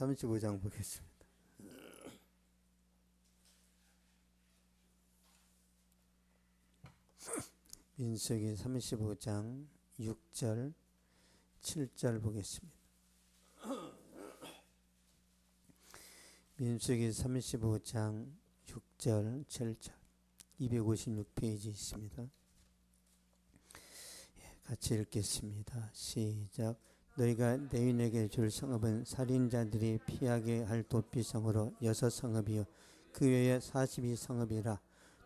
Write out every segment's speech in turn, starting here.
35장 보겠습니다. 민수기 35장 6절 7절 보겠습니다. 민수기 35장 6절 7절 256페이지 있습니다. 같이 읽겠습니다. 시작. 너희가 레위인에게 줄 성읍은 살인자들이 피하게 할 도피성으로 6성읍이요 그 외에 42성읍이라.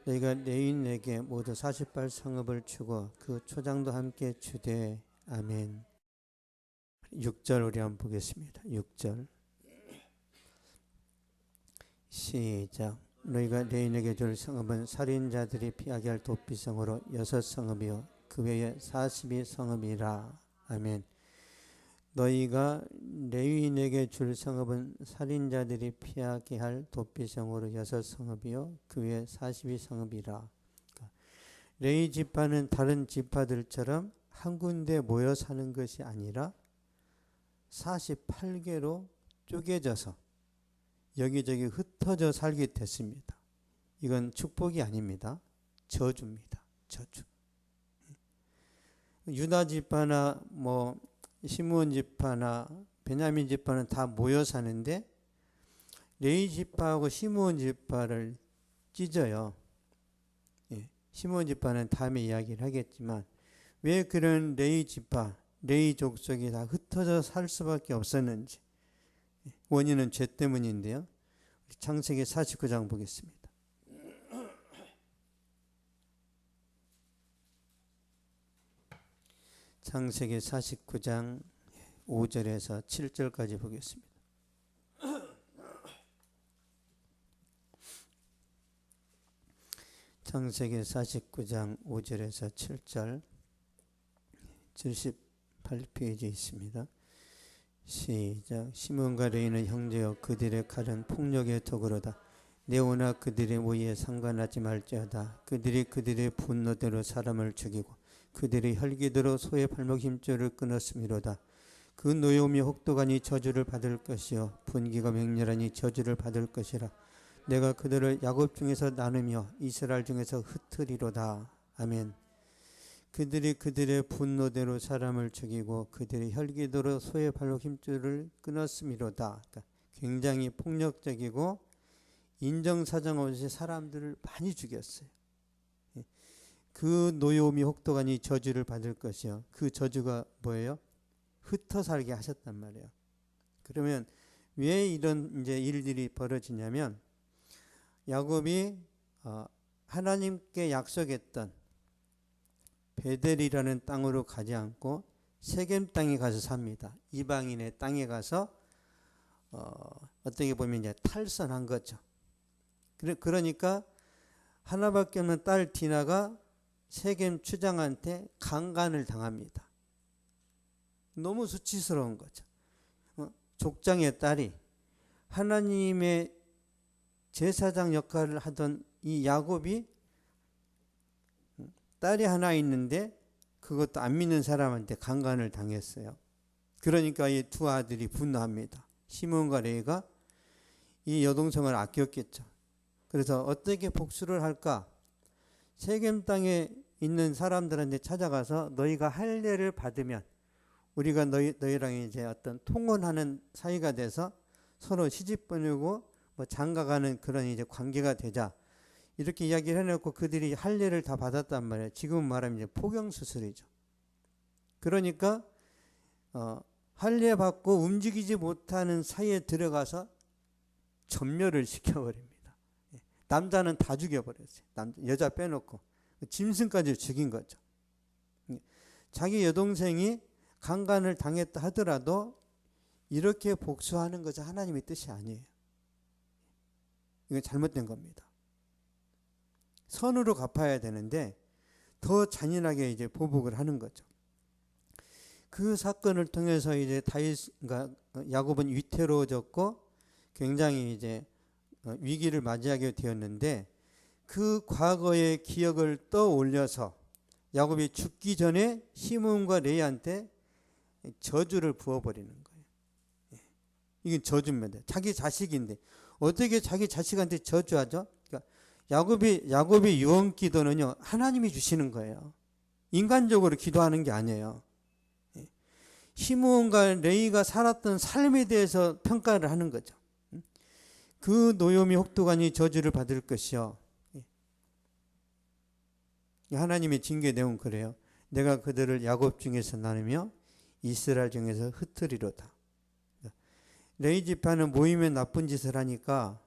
너희가 레위인에게 모두 48성읍을 주고 그 초장도 함께 주되. 아멘. 6절 우리 한번 보겠습니다. 6절 시작. 너희가 레위인에게 줄 성읍은 살인자들이 피하게 할 도피성으로 6성읍이요 그 외에 42성읍이라. 아멘. 너희가 레위인에게 줄 성읍은 살인자들이 피하게 할 도피성으로 6성읍이요 그 외에 42성읍이라. 레위 지파는 다른 지파들처럼 한 군데 모여 사는 것이 아니라 48개로 쪼개져서 여기저기 흩어져 살게 됐습니다. 이건 축복이 아닙니다. 저주입니다. 저주. 유다 지파나 시므온 지파나 베냐민 지파는 다 모여 사는데 레위 지파하고 시므온 지파를 찢어요. 시므온 지파는 다음에 이야기를 하겠지만 왜 그런 레위 지파, 레위 족속이 다 흩어져 살 수밖에 없었는지 원인은 죄 때문인데요. 창세기 49장 보겠습니다. 창세기 49장 5절에서 7절까지 보겠습니다. 창세기 49장 5절에서 7절 78페이지에 있습니다. 시작. 시므온과 레위는 형제여 그들의 칼은 폭력의 도구로다. 네오나 그들의 모의에 상관하지 말지어다. 그들이 그들의 분노대로 사람을 죽이고 그들의 혈기대로 소의 발목 힘줄을 끊었음이로다. 그 노여움이 혹독하니 저주를 받을 것이요 분기가 맹렬하니 저주를 받을 것이라. 내가 그들을 야곱 중에서 나누며 이스라엘 중에서 흩으리로다. 아멘. 그들이 그들의 분노대로 사람을 죽이고 그들의 혈기대로 소의 발목 힘줄을 끊었음이로다. 그러니까 굉장히 폭력적이고 인정사정 없이 사람들을 많이 죽였어요. 그 노여움이 혹독하니 저주를 받을 것이요. 그 저주가 뭐예요? 흩어 살게 하셨단 말이에요. 그러면 왜 이런 이제 일들이 벌어지냐면 야곱이 하나님께 약속했던 베델이라는 땅으로 가지 않고 세겜 땅에 가서 삽니다. 이방인의 땅에 가서 어떻게 보면 이제 탈선한 거죠. 그러니까 하나밖에 없는 딸 디나가 세겜 추장한테 강간을 당합니다. 너무 수치스러운 거죠. 족장의 딸이 하나님의 제사장 역할을 하던 이 야곱이 딸이 하나 있는데 그것도 안 믿는 사람한테 강간을 당했어요. 그러니까 이 두 아들이 분노합니다. 시므온과 레위가 이 여동생을 아꼈겠죠. 그래서 어떻게 복수를 할까? 세겜 땅에 있는 사람들한테 찾아가서 너희가 할례를 받으면 우리가 너희랑 이제 어떤 통혼하는 사이가 돼서 서로 시집 보내고 장가가는 그런 이제 관계가 되자. 이렇게 이야기를 해놓고 그들이 할례를 다 받았단 말이에요. 지금 말하면 이제 포경 수술이죠. 그러니까 할례 받고 움직이지 못하는 사이에 들어가서 전멸을 시켜버립니다. 남자는 다 죽여버렸어요. 여자 빼놓고 짐승까지 죽인 거죠. 자기 여동생이 강간을 당했다 하더라도 이렇게 복수하는 것은 하나님의 뜻이 아니에요. 이건 잘못된 겁니다. 선으로 갚아야 되는데 더 잔인하게 이제 보복을 하는 거죠. 그 사건을 통해서 이제 야곱은 위태로워졌고 굉장히 이제 위기를 맞이하게 되었는데 그 과거의 기억을 떠올려서 야곱이 죽기 전에 시므온과 레위한테 저주를 부어버리는 거예요. 이건 저주입니다. 자기 자식인데 어떻게 자기 자식한테 저주하죠? 그러니까 야곱의 유언 기도는요, 하나님이 주시는 거예요. 인간적으로 기도하는 게 아니에요. 시므온과 레위가 살았던 삶에 대해서 평가를 하는 거죠. 그 노염이 혹독하니 저주를 받을 것이요. 하나님의 징계 내용 그래요. 내가 그들을 야곱 중에서 나누며 이스라엘 중에서 흩으리로다. 레위 지파는 모임에 나쁜 짓을 하니까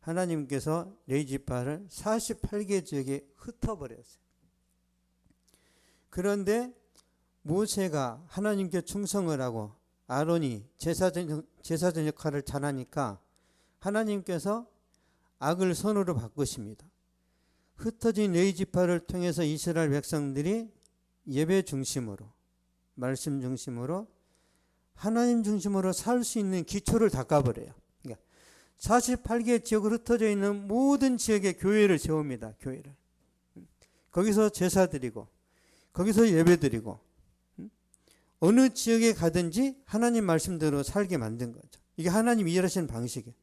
하나님께서 레위 지파를 48개 지역에 흩어버렸어요. 그런데 모세가 하나님께 충성을 하고 아론이 제사장 역할을 잘하니까 하나님께서 악을 선으로 바꾸십니다. 흩어진 레위 지파를 통해서 이스라엘 백성들이 예배 중심으로, 말씀 중심으로, 하나님 중심으로 살 수 있는 기초를 닦아버려요. 그러니까 48개 지역으로 흩어져 있는 모든 지역에 교회를 세웁니다. 교회를. 거기서 제사 드리고 거기서 예배 드리고 어느 지역에 가든지 하나님 말씀대로 살게 만든 거죠. 이게 하나님 일하시는 방식이에요.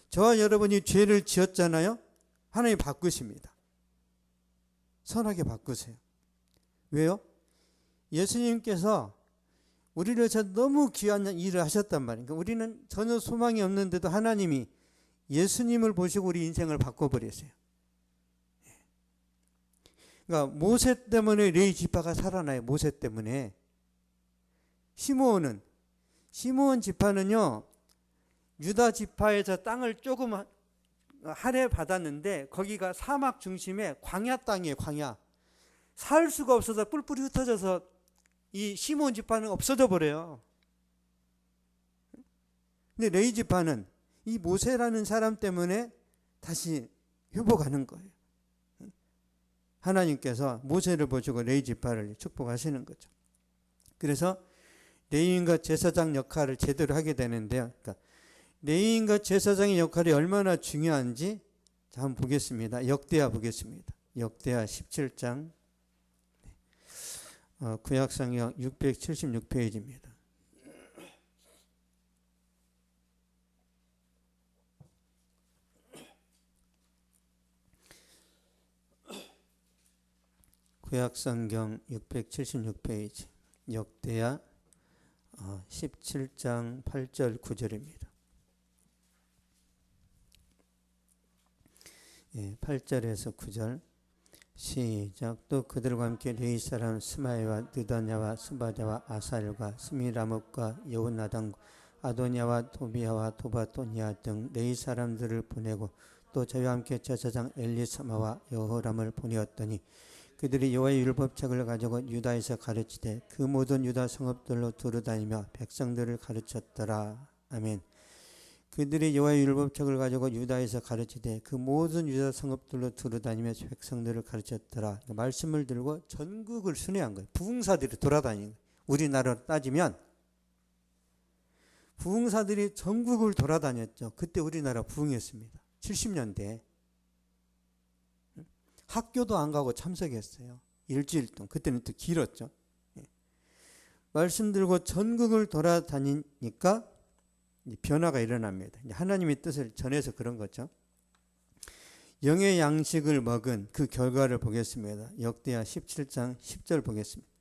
저와 여러분이 죄를 지었잖아요. 하나님 바꾸십니다. 선하게 바꾸세요. 왜요? 예수님께서 우리를 위해서 너무 귀한 일을 하셨단 말이에요. 우리는 전혀 소망이 없는데도 하나님이 예수님을 보시고 우리 인생을 바꿔버렸어요. 그러니까 모세 때문에 레위 지파가 살아나요. 모세 때문에. 시므온 지파는요, 유다 지파에서 땅을 조금 할애 받았는데 거기가 사막 중심에 광야 땅이에요. 광야. 살 수가 없어서 뿔뿔이 흩어져서 이 시므온 지파는 없어져 버려요. 근데 레위 지파는 이 모세라는 사람 때문에 다시 회복하는 거예요. 하나님께서 모세를 보시고 레위 지파를 축복하시는 거죠. 그래서 레위인과 제사장 역할을 제대로 하게 되는데요. 그러니까 레위인과 제사장의 역할이 얼마나 중요한지 한번 보겠습니다. 역대하 보겠습니다. 역대하 17장 구약성경 676페이지입니다. 구약성경 676페이지 역대하 17장 8절 9절입니다. 8절에서 9절 시작. 또 그들과 함께 레위 사람 스마야와 느다냐와 스바랴와 아살과 스미라목과 여호나단 아도냐와 도비야와 도바토니아 등 레위 사람들을 보내고 또 저희와 함께 제사장 엘리사마와 여호람을 보내었더니 그들이 여호와의 율법책을 가지고 유다에서 가르치되 그 모든 유다 성읍들로 두루다니며 백성들을 가르쳤더라. 아멘. 그들이 여호와의 율법책을 가지고 유다에서 가르치되 그 모든 유다 성읍들로 두루다니며 백성들을 가르쳤더라. 말씀을 들고 전국을 순회한 거예요. 부흥사들이 돌아다니는 거예요. 우리나라로 따지면 부흥사들이 전국을 돌아다녔죠. 그때 우리나라 부흥했습니다. 70년대. 학교도 안 가고 참석했어요. 일주일 동안. 그때는 또 길었죠. 말씀 들고 전국을 돌아다니니까 변화가 일어납니다. 하나님의 뜻을 전해서 그런 거죠. 영의 양식을 먹은 그 결과를 보겠습니다. 역대하 17장 10절 보겠습니다.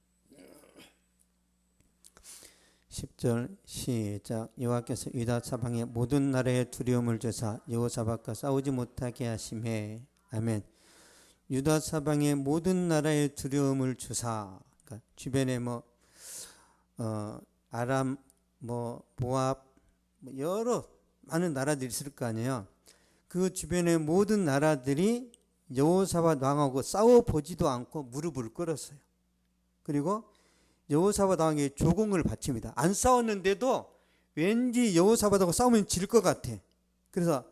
10절 시작. 여호와께서 유다 사방의 모든 나라의 두려움을 주사 여호사밧과 싸우지 못하게 하시매. 아멘. 유다 사방의 모든 나라의 두려움을 주사. 그러니까 주변에 아람, 모압, 여러 많은 나라들이 있을 거 아니에요. 그 주변의 모든 나라들이 여호사밧 왕하고 싸워보지도 않고 무릎을 꿇었어요. 그리고 여호사밧 왕에게 조공을 바칩니다. 안 싸웠는데도 왠지 여호사밧하고 싸우면 질 것 같아. 그래서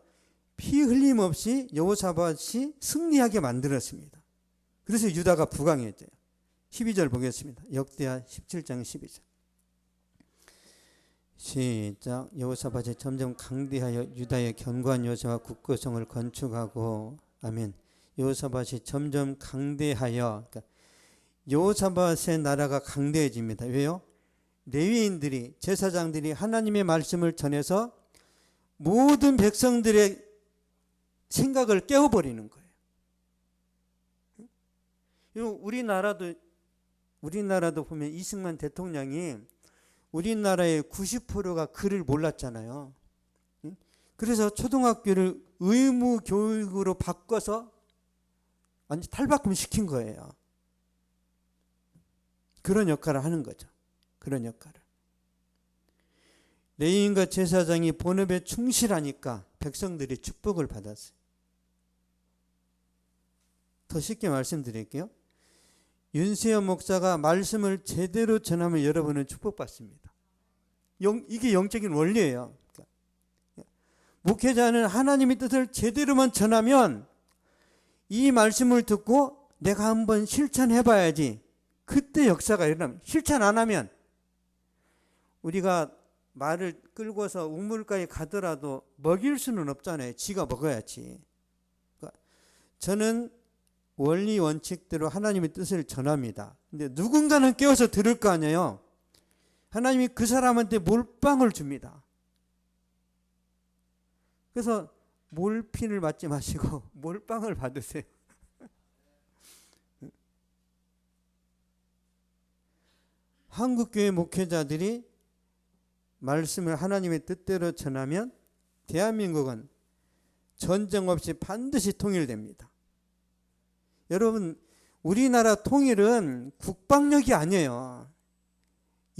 피 흘림 없이 여호사밧이 승리하게 만들었습니다. 그래서 유다가 부강했죠. 12절 보겠습니다. 역대하 17장 12절 시작. 여호사밧이 점점 강대하여 유다의 견고한 요새와 굳건성을 건축하고. 아멘. 여호사밧이 점점 강대하여, 그러니까 여호사밧의 나라가 강대해집니다. 왜요? 레위인들이, 제사장들이 하나님의 말씀을 전해서 모든 백성들의 생각을 깨워버리는 거예요. 우리나라도 보면 이승만 대통령이 우리나라의 90%가 글을 몰랐잖아요. 그래서 초등학교를 의무 교육으로 바꿔서 완전 탈바꿈 시킨 거예요. 그런 역할을 하는 거죠. 그런 역할을. 레위인과 제사장이 본업에 충실하니까 백성들이 축복을 받았어요. 더 쉽게 말씀드릴게요. 윤세현 목사가 말씀을 제대로 전하면 여러분은 축복받습니다. 이게 영적인 원리예요. 목회자는 하나님의 뜻을 제대로만 전하면 이 말씀을 듣고 내가 한번 실천해 봐야지. 그때 역사가 일어납니다. 실천 안 하면 우리가 말을 끌고서 우물가에 가더라도 먹일 수는 없잖아요. 지가 먹어야지. 그러니까 저는 원리 원칙대로 하나님의 뜻을 전합니다. 근데 누군가는 깨워서 들을 거 아니에요. 하나님이 그 사람한테 몰빵을 줍니다. 그래서 몰핀을 맞지 마시고 몰빵을 받으세요. 한국교회 목회자들이 말씀을 하나님의 뜻대로 전하면 대한민국은 전쟁 없이 반드시 통일됩니다. 여러분, 우리나라 통일은 국방력이 아니에요.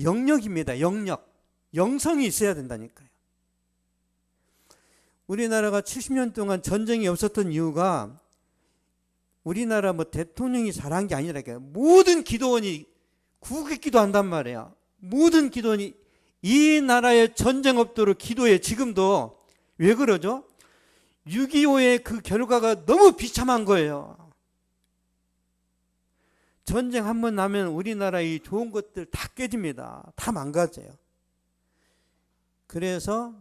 영역입니다. 영역. 영성이 있어야 된다니까요. 우리나라가 70년 동안 전쟁이 없었던 이유가 우리나라 대통령이 잘한 게 아니라니까요. 모든 기도원이 국익 기도한단 말이에요. 모든 기도원이 이 나라에 전쟁 없도록 기도해. 지금도. 왜 그러죠? 6.25의 그 결과가 너무 비참한 거예요. 전쟁 한번 나면 우리나라의 좋은 것들 다 깨집니다. 다 망가져요. 그래서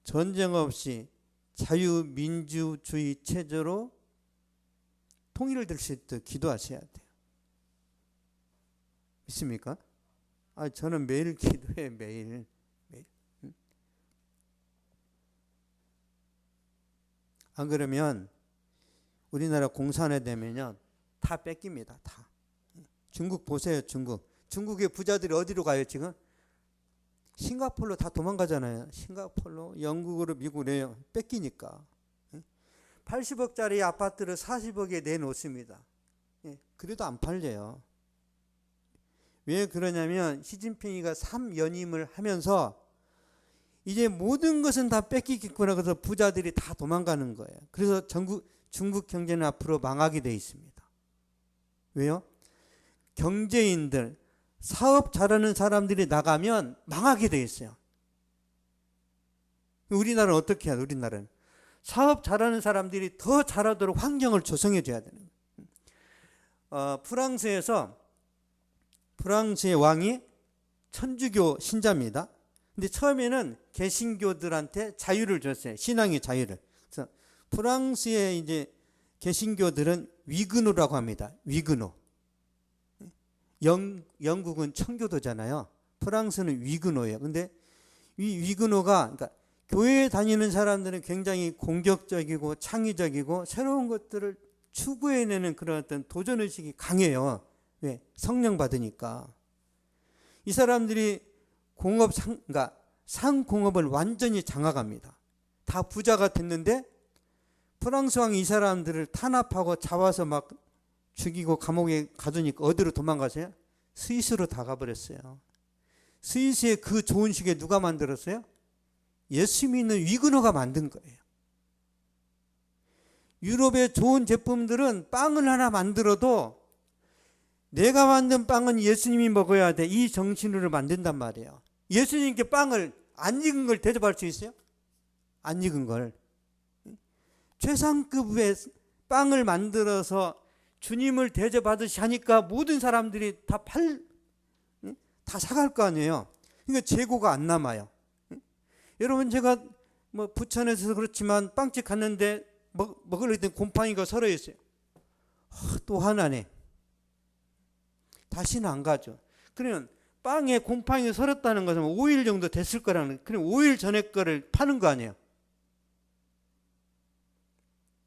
전쟁 없이 자유민주주의 체제로 통일될 수 있도록 기도하셔야 돼요. 믿습니까? 저는 매일 기도해. 매일. 안 그러면 우리나라 공산화 되면요 다 뺏깁니다. 다. 중국 보세요. 중국의 부자들이 어디로 가요 지금? 싱가포르로 다 도망가잖아요. 싱가포르로, 영국으로, 미국으로 뺏기니까. 80억짜리 아파트를 40억에 내놓습니다. 그래도 안 팔려요. 왜 그러냐면 시진핑이가 3연임을 하면서 이제 모든 것은 다 뺏기겠구나. 그래서 부자들이 다 도망가는 거예요. 그래서 중국 경제는 앞으로 망하게 돼 있습니다. 왜요? 경제인들, 사업 잘하는 사람들이 나가면 망하게 돼 있어요. 우리나라는 어떻게 해야 돼? 우리나라는 사업 잘하는 사람들이 더 잘하도록 환경을 조성해 줘야 되는 거예요. 프랑스의 왕이 천주교 신자입니다. 근데 처음에는 개신교들한테 자유를 줬어요. 신앙의 자유를. 그래서 프랑스의 이제 개신교들은 위그노라고 합니다. 위그노. 영국은 청교도잖아요. 프랑스는 위그노예요. 근데 이 위그노가 그러니까 교회에 다니는 사람들은 굉장히 공격적이고 창의적이고 새로운 것들을 추구해내는 그런 어떤 도전의식이 강해요. 왜? 성령 받으니까. 이 사람들이 그러니까 상공업을 완전히 장악합니다. 다 부자가 됐는데 프랑스 왕이 이 사람들을 탄압하고 잡아서 막 죽이고 감옥에 가두니까 어디로 도망가세요? 스위스로 다 가버렸어요. 스위스의 그 좋은 시계 누가 만들었어요? 예수 믿는 위그노가 만든 거예요. 유럽의 좋은 제품들은 빵을 하나 만들어도 내가 만든 빵은 예수님이 먹어야 돼. 이 정신으로 만든단 말이에요. 예수님께 빵을 안 익은 걸 대접할 수 있어요? 안 익은 걸. 최상급의 빵을 만들어서 주님을 대접하듯이 하니까 모든 사람들이 다 사갈 거 아니에요. 그러니까 재고가 안 남아요. 여러분 제가 부천에서 그렇지만 빵집 갔는데 먹으려 했더니 곰팡이가 서려 있어요. 또 하나네. 다시는 안 가죠. 그러면 빵에 곰팡이 설었다는 것은 5일 정도 됐을 거라는, 그럼 5일 전에 거를 파는 거 아니에요.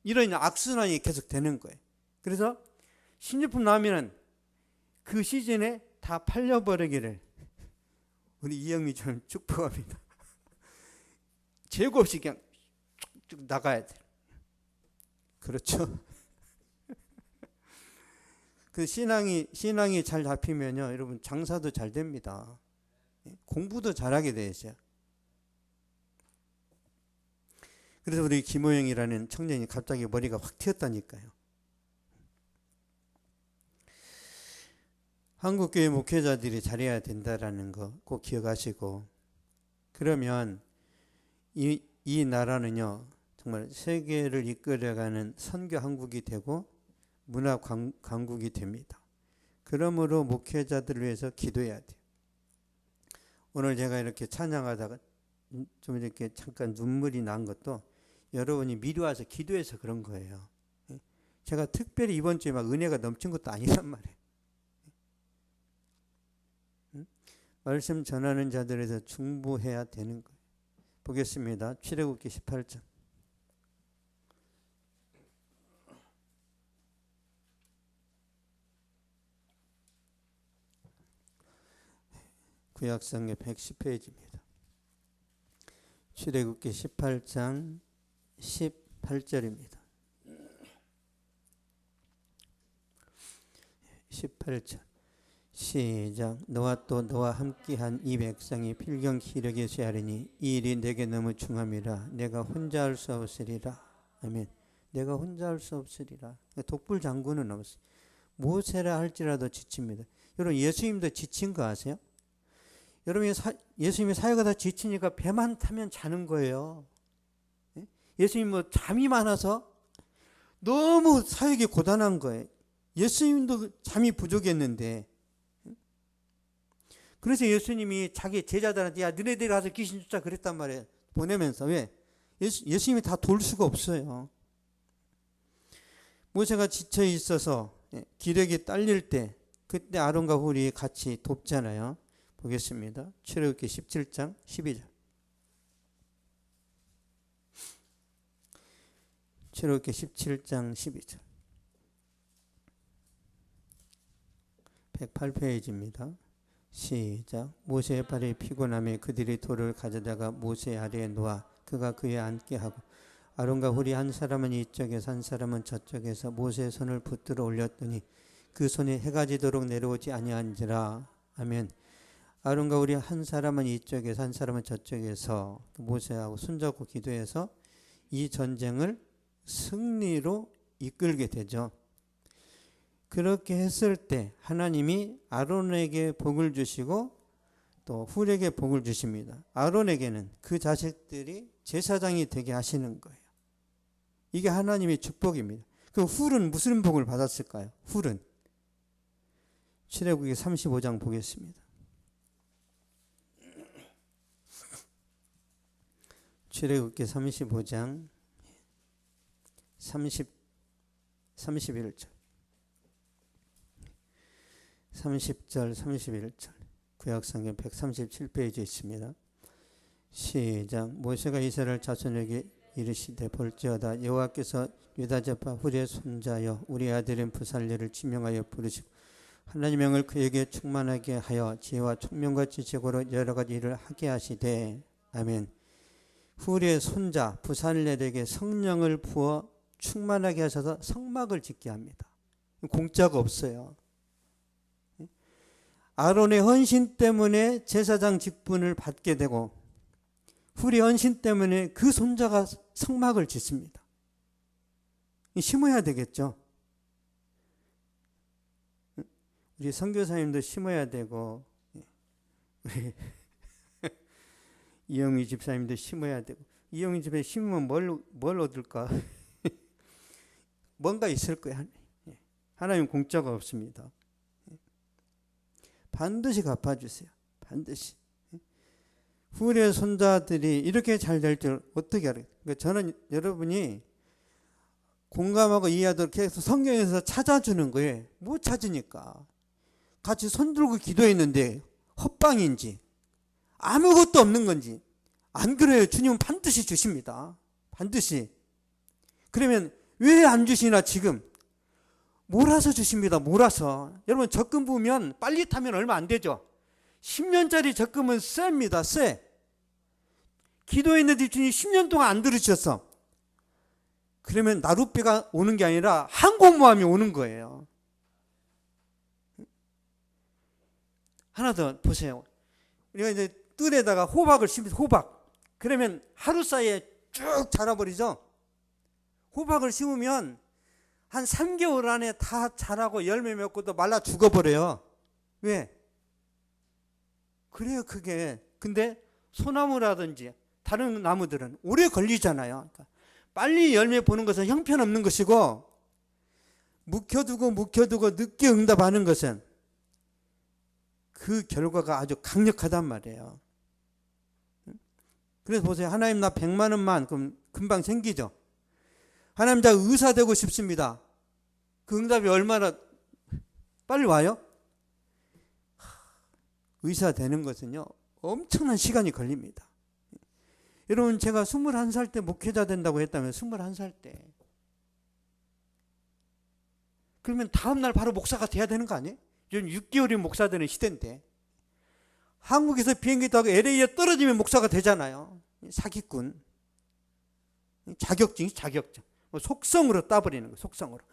이런 악순환이 계속 되는 거예요. 그래서 신제품 나오면 그 시즌에 다 팔려버리기를 우리 이영미처럼 축복합니다. 재고 없이 그냥 쭉 나가야 돼. 그렇죠? 그 신앙이 잘 잡히면요, 여러분 장사도 잘 됩니다. 공부도 잘하게 되죠. 그래서 우리 김호영이라는 청년이 갑자기 머리가 확 튀었다니까요. 한국교회 목회자들이 잘해야 된다라는 거 꼭 기억하시고, 그러면 이 나라는요 정말 세계를 이끌어가는 선교 한국이 되고 문화 강국이 됩니다. 그러므로 목회자들을 위해서 기도해야 돼요. 오늘 제가 이렇게 찬양하다가 좀 이렇게 잠깐 눈물이 난 것도 여러분이 미리 와서 기도해서 그런 거예요. 제가 특별히 이번 주에 막 은혜가 넘친 것도 아니란 말이에요. 말씀 전하는 자들에서 중보해야 되는 거예요. 보겠습니다. 출애굽기 18장. 구약성경 110페이지입니다. 출애굽기 18장 18절입니다. 18절 시작. 너와 또 너와 함께한 이 백성이 필경 기력에 쇠하리니 이 일이 내게 너무 중함이라 내가 혼자 할 수 없으리라. 아멘. 내가 혼자 할 수 없으리라. 독불 장군은 없어요. 모세라 할지라도 지칩니다. 여러분 예수님도 지친 거 아세요? 여러분 예수님이 사역하다 지치니까 배만 타면 자는 거예요. 예수님 뭐 잠이 많아서 너무 사역이 고단한 거예요. 예수님도 잠이 부족했는데, 그래서 예수님이 자기 제자들한테 야 너네들이 가서 귀신 쫓아 그랬단 말이에요. 보내면서. 왜? 예수님이 다 돌 수가 없어요. 모세가 지쳐 있어서 기력이 딸릴 때 그때 아론과 훌이 같이 돕잖아요. 보겠습니다. 출애굽기 17장 12절. 출애굽기 17장 12절. 108페이지입니다. 시작. 모세의 발이 피곤함에 그들이 돌을 가져다가 모세 아래에 놓아 그가 그에 앉게 하고 아론과 훌이 한 사람은 이쪽에서 한 사람은 저쪽에서 모세의 손을 붙들어 올렸더니 그 손이 해가 지도록 내려오지 아니한지라. 아멘. 아론과 훌이 한 사람은 이쪽에서 한 사람은 저쪽에서 모세하고 손잡고 기도해서 이 전쟁을 승리로 이끌게 되죠. 그렇게 했을 때 하나님이 아론에게 복을 주시고 또 훌에게 복을 주십니다. 아론에게는 그 자식들이 제사장이 되게 하시는 거예요. 이게 하나님의 축복입니다. 그럼 훌은 무슨 복을 받았을까요? 훌은 출애굽기 35장 보겠습니다. 출애굽기 35장 31절 30절 31절 구약성경 137페이지에 있습니다. 시작. 모세가 이스라엘 자손에게 이르시되 볼지어다 여호와께서 유다제파 훌의 손자여 우리 아들인 부살레를 지명하여 부르시고 하나님의 명을 그에게 충만하게 하여 지혜와 총명과 지식으로 여러 가지 일을 하게 하시되. 아멘. 훌의 손자 부살렐에게 성령을 부어 충만하게 하셔서 성막을 짓게 합니다. 공짜가 없어요. 아론의 헌신 때문에 제사장 직분을 받게 되고 훌의 헌신 때문에 그 손자가 성막을 짓습니다. 심어야 되겠죠. 우리 선교사님도 심어야 되고 우리 이영희 집사님도 심어야 되고. 이영희 집에 심으면 뭘 얻을까? 뭔가 있을 거야. 하나님 공짜가 없습니다. 반드시 갚아주세요. 반드시. 훌의 손자들이 이렇게 잘 될 줄 어떻게 알아요? 그러니까 저는 여러분이 공감하고 이해하도록 계속 성경에서 찾아주는 거예요. 못 찾으니까. 같이 손 들고 기도했는데 헛방인지 아무것도 없는 건지. 안 그래요. 주님은 반드시 주십니다. 반드시. 그러면 왜 안 주시나 지금? 몰아서 주십니다. 몰아서. 여러분 적금 보면 빨리 타면 얼마 안 되죠. 10년짜리 적금은 셉니다. 세. 기도했는데 주님 10년 동안 안 들으셨어. 그러면 나룻배가 오는 게 아니라 항공모함이 오는 거예요. 하나 더 보세요. 우리가 이제 뜰에다가 호박을 심습니다. 호박. 그러면 하루 사이에 쭉 자라버리죠. 호박을 심으면 한 3개월 안에 다 자라고 열매 맺고 또 말라 죽어버려요. 왜? 그래요, 그게. 근데 소나무라든지 다른 나무들은 오래 걸리잖아요. 그러니까 빨리 열매 보는 것은 형편없는 것이고, 묵혀두고 늦게 응답하는 것은 그 결과가 아주 강력하단 말이에요. 그래서 보세요. 하나님 나 100만 원만 그럼 금방 생기죠. 하나님 나 의사 되고 싶습니다. 그 응답이 얼마나 빨리 와요? 의사 되는 것은요 엄청난 시간이 걸립니다. 여러분 제가 21살 때 목회자 된다고 했다면 21살 때 그러면 다음날 바로 목사가 돼야 되는 거 아니에요? 요즘 6개월이면 목사 되는 시대인데 한국에서 비행기 타고 LA에 떨어지면 목사가 되잖아요. 사기꾼. 자격증이 자격증. 속성으로 따버리는 거예요. 속성으로.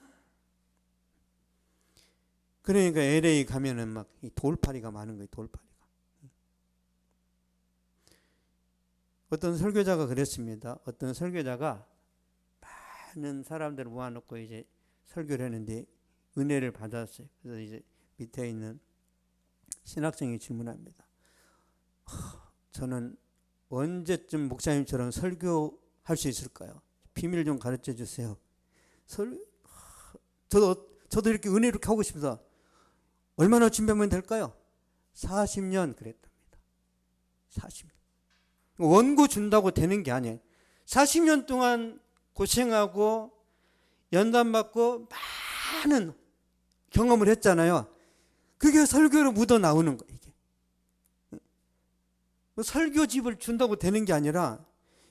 그러니까 LA 가면은 막 이 돌팔이가 많은 거예요. 돌팔이가. 어떤 설교자가 그랬습니다. 어떤 설교자가 많은 사람들을 모아놓고 이제 설교를 했는데 은혜를 받았어요. 그래서 이제 밑에 있는 신학생이 질문합니다. 저는 언제쯤 목사님처럼 설교할 수 있을까요? 비밀 좀 가르쳐 주세요. 저도 이렇게 은혜 이렇게 하고 싶습니다. 얼마나 준비하면 될까요? 40년 그랬답니다. 40년. 원고 준다고 되는 게 아니에요. 40년 동안 고생하고 연단받고 많은 경험을 했잖아요. 그게 설교로 묻어 나오는 거예요. 이게. 설교집을 준다고 되는 게 아니라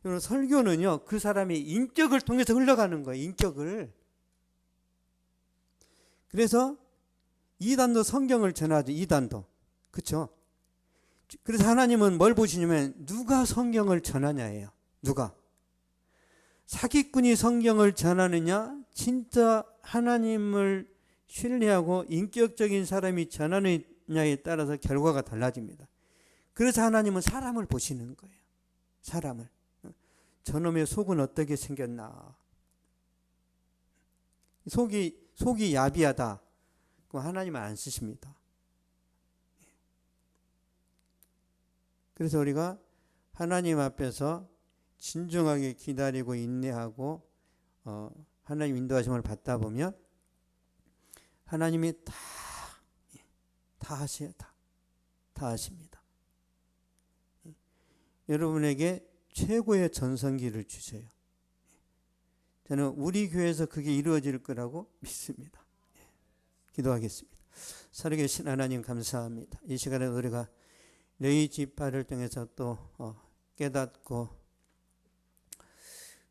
설교는요 그 사람의 인격을 통해서 흘러가는 거예요. 인격을. 그래서 이단도 성경을 전하죠. 이단도. 그렇죠? 그래서 하나님은 뭘 보시냐면 누가 성경을 전하냐예요. 누가. 사기꾼이 성경을 전하느냐 진짜 하나님을 신뢰하고 인격적인 사람이 전하느냐에 따라서 결과가 달라집니다. 그래서 하나님은 사람을 보시는 거예요. 사람을. 저놈의 속은 어떻게 생겼나. 속이 야비하다. 그럼 하나님은 안 쓰십니다. 그래서 우리가 하나님 앞에서 진중하게 기다리고 인내하고 하나님 인도하심을 받다 보면 하나님이 다 하셔요. 다 하십니다. 여러분에게 최고의 전성기를 주세요. 저는 우리 교회에서 그게 이루어질 거라고 믿습니다. 기도하겠습니다. 살아계신 하나님 감사합니다. 이 시간에 우리가 레위 지파를 통해서 또 깨닫고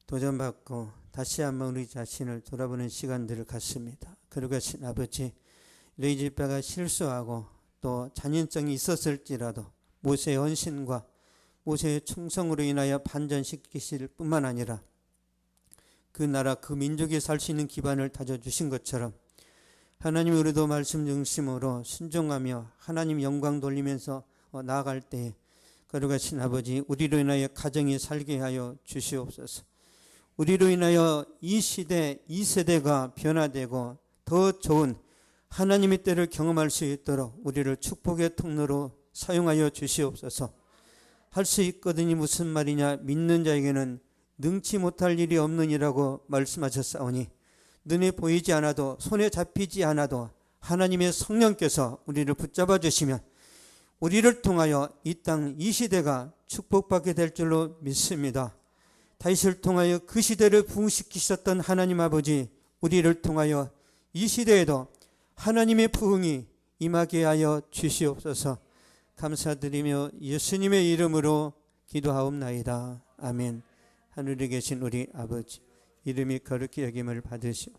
도전받고 다시 한번 우리 자신을 돌아보는 시간들을 갖습니다. 그러고 계신 아버지, 레위 지파가 실수하고 또 잔인성이 있었을지라도 모세의 헌신과 모세의 충성으로 인하여 반전시키실 뿐만 아니라 그 나라 그 민족이 살 수 있는 기반을 다져주신 것처럼 하나님 우리도 말씀 중심으로 순종하며 하나님 영광 돌리면서 나아갈 때 거룩하신 아버지 우리로 인하여 가정이 살게 하여 주시옵소서. 우리로 인하여 이 시대 이 세대가 변화되고 더 좋은 하나님의 때를 경험할 수 있도록 우리를 축복의 통로로 사용하여 주시옵소서. 할 수 있거든이 무슨 말이냐. 믿는 자에게는 능치 못할 일이 없느니라고 말씀하셨사오니 눈에 보이지 않아도 손에 잡히지 않아도 하나님의 성령께서 우리를 붙잡아 주시면 우리를 통하여 이 땅 이 시대가 축복받게 될 줄로 믿습니다. 다윗을 통하여 그 시대를 부흥시키셨던 하나님 아버지, 우리를 통하여 이 시대에도 하나님의 부흥이 임하게 하여 주시옵소서. 감사드리며 예수님의 이름으로 기도하옵나이다. 아멘. 하늘에 계신 우리 아버지, 이름이 거룩히 여김을 받으시오.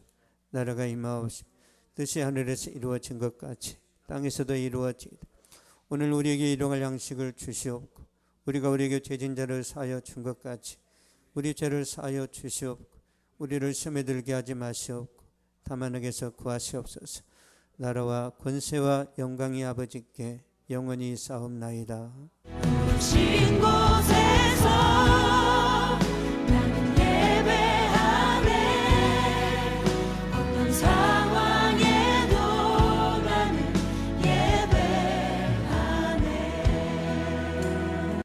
나라가 임하옵시오. 뜻이 하늘에서 이루어진 것 같이 땅에서도 이루어지이다. 오늘 우리에게 일용할 양식을 주시옵고, 우리가 우리에게 죄진 자를 사하여 준 것 같이 우리 죄를 사하여 주시옵고, 우리를 시험에 들게 하지 마시옵고 다만 악에서 구하시옵소서. 나라와 권세와 영광이 아버지께 영원히 싸움나이다. 아멘.